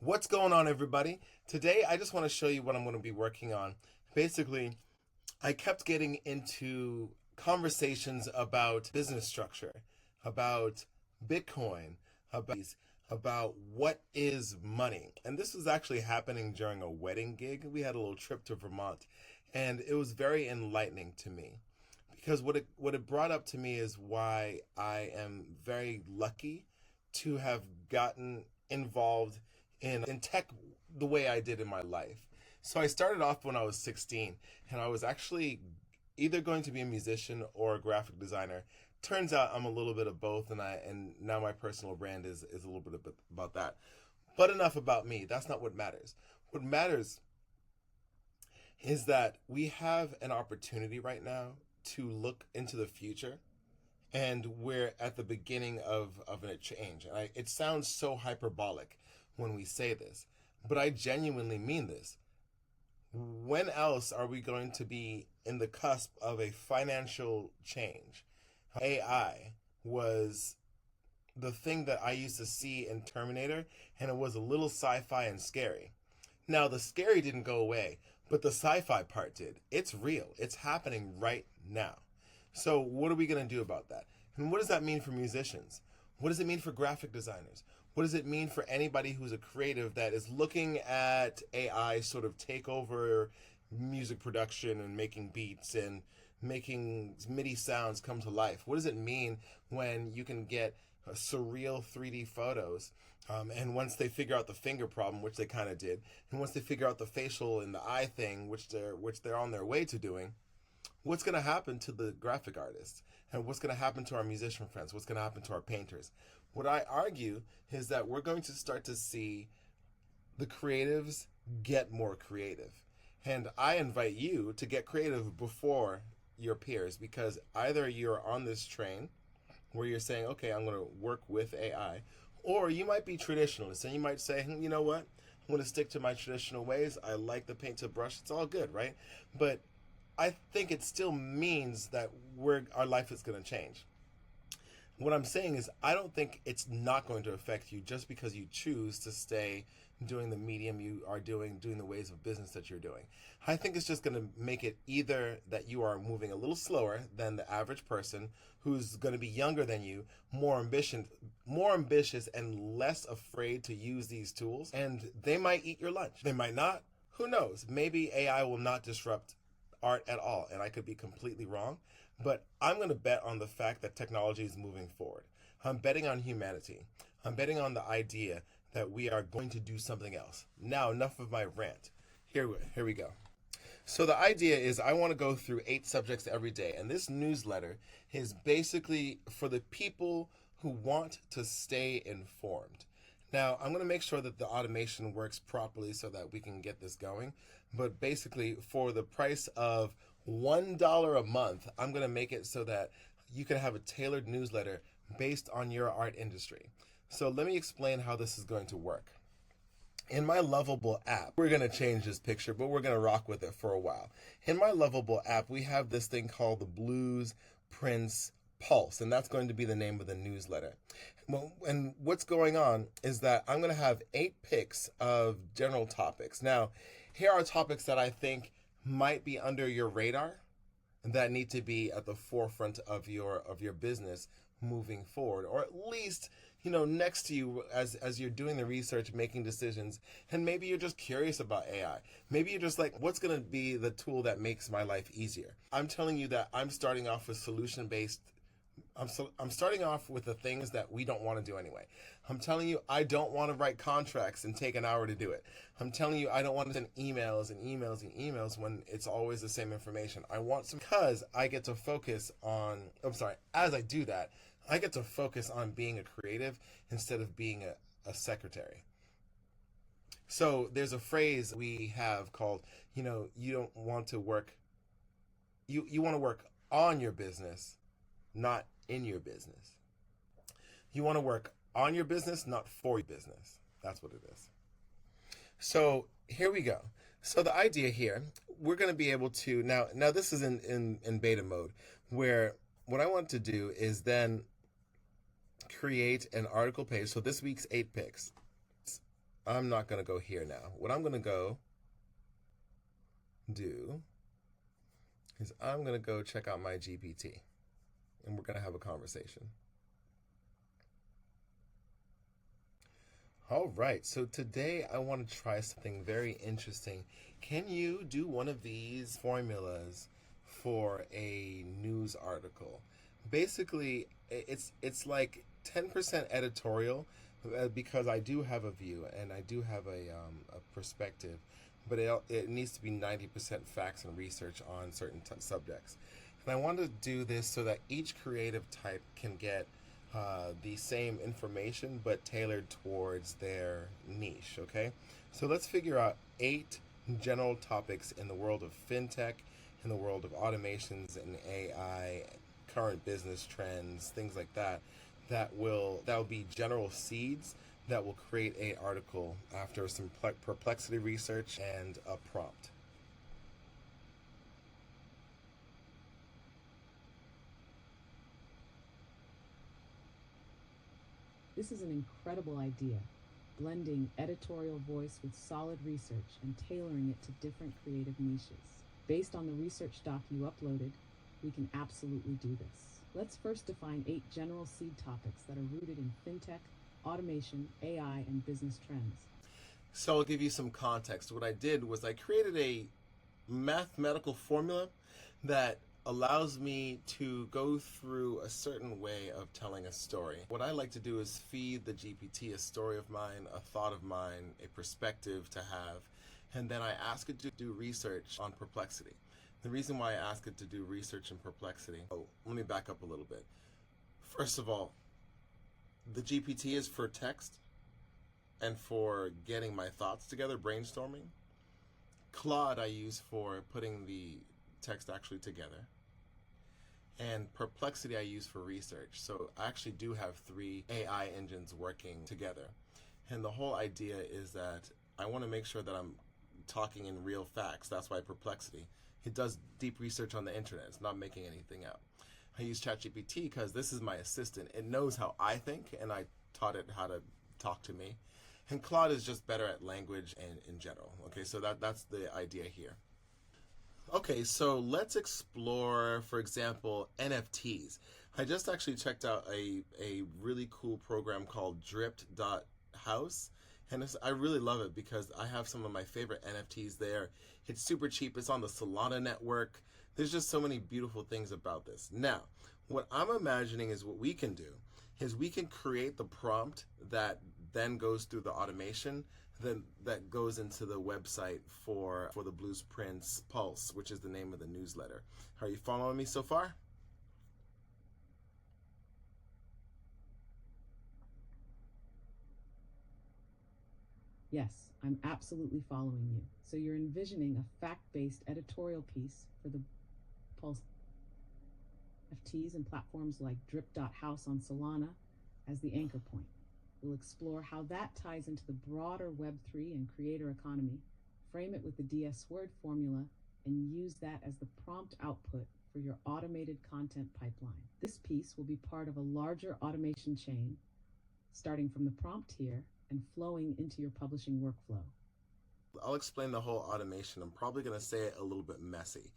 What's going on, everybody? Today, I just want to show you what I'm going to be working on. Basically, I kept getting into conversations about business structure, about Bitcoin, about what is money. And this was actually happening during a wedding gig. We had a little trip to Vermont, and it was very enlightening to me because what it brought up to me is why I am very lucky to have gotten involved in tech the way I did in my life. So I started off when I was 16, and I was actually either going to be a musician or a graphic designer. Turns out I'm a little bit of both, and now my personal brand is a little bit about that. But enough about me. That's not what matters. What matters is that we have an opportunity right now to look into the future, and we're at the beginning of a change. And it sounds so hyperbolic when we say this, but I genuinely mean this. When else are we going to be in the cusp of a financial change? AI was the thing that I used to see in Terminator, and it was a little sci-fi and scary. Now, the scary didn't go away, but the sci-fi part did. It's real. It's happening right now. So what are we going to do about that? And what does that mean for musicians? What does it mean for graphic designers? What does it mean for anybody who's a creative that is looking at AI sort of take over music production and making beats and making MIDI sounds come to life? What does it mean when you can get surreal 3D photos? And once they figure out the finger problem, which they kind of did, and once they figure out the facial and the eye thing, which they're on their way to doing, what's going to happen to the graphic artists? And what's going to happen to our musician friends? What's going to happen to our painters? What I argue is that we're going to start to see the creatives get more creative. And I invite you to get creative before your peers, because either you're on this train where you're saying, okay, I'm going to work with AI, or you might be traditionalist and you might say, you know what? I'm going to stick to my traditional ways. I like the paint to brush. It's all good, right? But I think it still means that our life is going to change. What I'm saying is, I don't think it's not going to affect you just because you choose to stay doing the medium you are doing the ways of business that you're doing. I think it's just going to make it either that you are moving a little slower than the average person who's going to be younger than you, more ambitious and less afraid to use these tools, and they might eat your lunch. They might not. Who knows? Maybe AI will not disrupt art at all, and I could be completely wrong, but I'm going to bet on the fact that technology is moving forward. I'm betting on humanity. I'm betting on the idea that we are going to do something else. Now, enough of my rant. Here we go. So the idea is I want to go through 8 subjects every day, and this newsletter is basically for the people who want to stay informed. Now, I'm going to make sure that the automation works properly so that we can get this going. But basically, for the price of $1 a month, I'm going to make it so that you can have a tailored newsletter based on your art industry. So let me explain how this is going to work. In my Lovable app, we're going to change this picture, but we're going to rock with it for a while. In my Lovable app, we have this thing called the Blues Prince Pulse, and that's going to be the name of the newsletter. Well, and what's going on is that I'm going to have 8 picks of general topics. Now, here are topics that I think might be under your radar and that need to be at the forefront of your business moving forward, or at least next to you as you're doing the research, making decisions. And maybe you're just curious about AI. Maybe you're just like, what's going to be the tool that makes my life easier? I'm telling you that I'm starting off with solution-based. I'm starting off with the things that we don't want to do anyway. I'm telling you, I don't want to write contracts and take an hour to do it. I'm telling you, I don't want to send emails and emails and emails when it's always the same information. I want some, because I get to focus on, as I do that, I get to focus on being a creative instead of being a secretary. So there's a phrase we have called, you don't want to work, you want to work on your business, not in your business. You want to work on your business, not for your business. That's what it is. So here we go. So the idea here, we're going to be able to, now this is in beta mode, where what I want to do is then create an article page. So this week's 8 picks. I'm not going to go here now. What I'm going to go do is I'm going to go check out my GPT and we're going to have a conversation. All right, so today I want to try something very interesting. Can you do one of these formulas for a news article? Basically, it's like 10% editorial because I do have a view and I do have a perspective, but it needs to be 90% facts and research on certain subjects. And I want to do this so that each creative type can get the same information but tailored towards their niche, okay? So let's figure out 8 general topics in the world of fintech, in the world of automations and AI, current business trends, things like that, that will be general seeds that will create an article after some perplexity research and a prompt. This is an incredible idea, blending editorial voice with solid research and tailoring it to different creative niches. Based on the research doc you uploaded, we can absolutely do this. Let's first define 8 general seed topics that are rooted in fintech, automation, AI, and business trends. So I'll give you some context. What I did was I created a mathematical formula that allows me to go through a certain way of telling a story. What I like to do is feed the GPT a story of mine, a thought of mine, a perspective to have, and then I ask it to do research on Perplexity. The reason why I ask it to do research in Perplexity, let me back up a little bit. First of all, the GPT is for text and for getting my thoughts together, brainstorming. Claude I use for putting the text actually together. And Perplexity I use for research. So I actually do have 3 AI engines working together. And the whole idea is that I want to make sure that I'm talking in real facts. That's why Perplexity. It does deep research on the internet. It's not making anything up. I use ChatGPT because this is my assistant. It knows how I think, and I taught it how to talk to me. And Claude is just better at language and in general. Okay, so that's the idea here. Okay, so let's explore, for example, NFTs. I just actually checked out a really cool program called dripped.house. And I really love it because I have some of my favorite NFTs there. It's super cheap. It's on the Solana network. There's just so many beautiful things about this. Now, what I'm imagining is what we can do is we can create the prompt that then goes through the automation that goes into the website for the Blueprints Pulse, which is the name of the newsletter. Are you following me so far? Yes, I'm absolutely following you. So you're envisioning a fact-based editorial piece for the Pulse NFTs and platforms like drip.house on Solana as the anchor point. We'll explore how that ties into the broader Web3 and creator economy, frame it with the DS Word formula, and use that as the prompt output for your automated content pipeline. This piece will be part of a larger automation chain, starting from the prompt here and flowing into your publishing workflow. I'll explain the whole automation. I'm probably going to say it a little bit messy.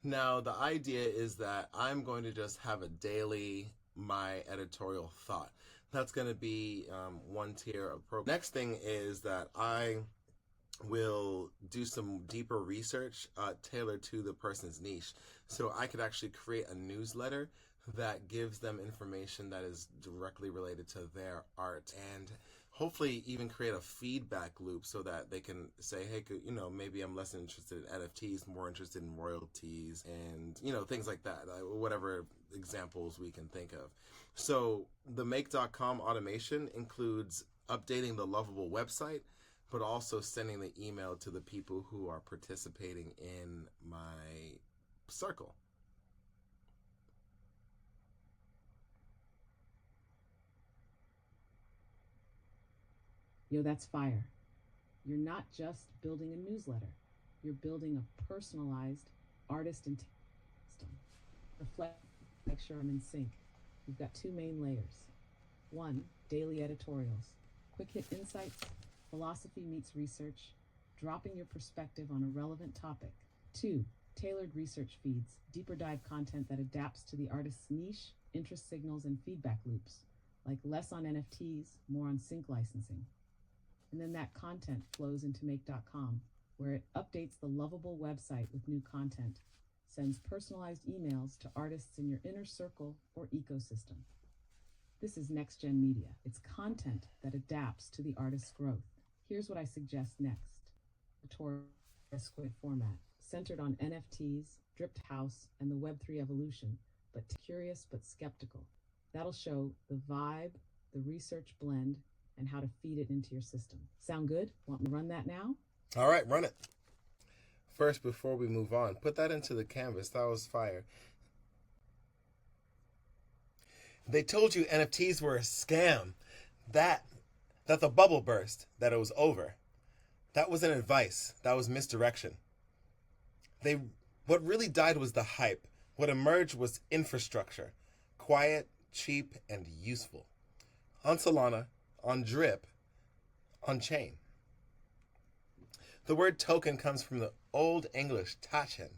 Now, the idea is that I'm going to just have a daily my editorial thought. That's going to be one tier of program. Next thing is that I will do some deeper research tailored to the person's niche. So I could actually create a newsletter that gives them information that is directly related to their art, and hopefully even create a feedback loop so that they can say, hey, maybe I'm less interested in NFTs, more interested in royalties and, things like that, whatever examples we can think of. So the make.com automation includes updating the Lovable website, but also sending the email to the people who are participating in my circle. Yo, that's fire. You're not just building a newsletter. You're building a personalized artist and system. Reflect, make sure I'm in sync. You've got 2 main layers. 1, daily editorials. Quick hit insights, philosophy meets research, dropping your perspective on a relevant topic. 2. Tailored research feeds, deeper dive content that adapts to the artist's niche, interest signals, and feedback loops, like less on NFTs, more on sync licensing. And then that content flows into make.com, where it updates the Lovable website with new content, sends personalized emails to artists in your inner circle or ecosystem. This is next-gen media. It's content that adapts to the artist's growth. Here's what I suggest next. Editorial squid format, centered on NFTs, dripped house, and the Web3 evolution, but curious but skeptical. That'll show the vibe, the research blend, and how to feed it into your system. Sound good? Want me to run that now? All right, run it. First, before we move on, put that into the canvas. That was fire. They told you NFTs were a scam, that the bubble burst, that it was over. That wasn't advice. That was misdirection. What really died was the hype. What emerged was infrastructure. Quiet, cheap, and useful. On Solana, on Drip, on chain. The word token comes from the Old English tachen,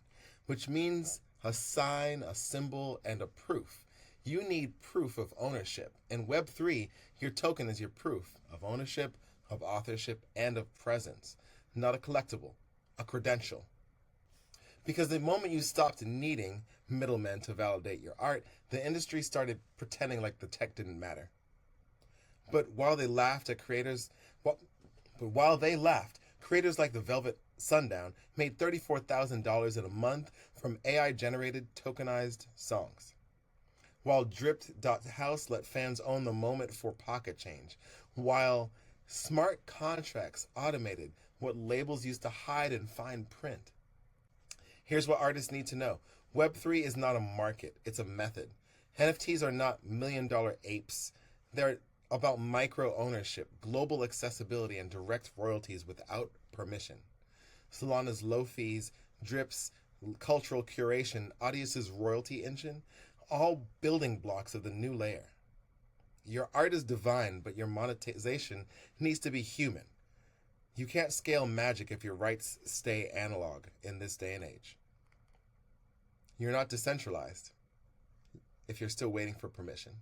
which means a sign, a symbol, and a proof. You need proof of ownership. In Web3, your token is your proof of ownership, of authorship, and of presence. Not a collectible, a credential. Because the moment you stopped needing middlemen to validate your art, the industry started pretending like the tech didn't matter. But while they laughed, creators like the Velvet Sundown made $34,000 in a month from AI-generated tokenized songs. While Dripped.house let fans own the moment for pocket change. While smart contracts automated what labels used to hide in fine print. Here's what artists need to know. Web3 is not a market, it's a method. NFTs are not million-dollar apes. They're about micro-ownership, global accessibility, and direct royalties without permission. Solana's low fees, Drip's cultural curation, Audius's royalty engine, all building blocks of the new layer. Your art is divine, but your monetization needs to be human. You can't scale magic if your rights stay analog in this day and age. You're not decentralized if you're still waiting for permission.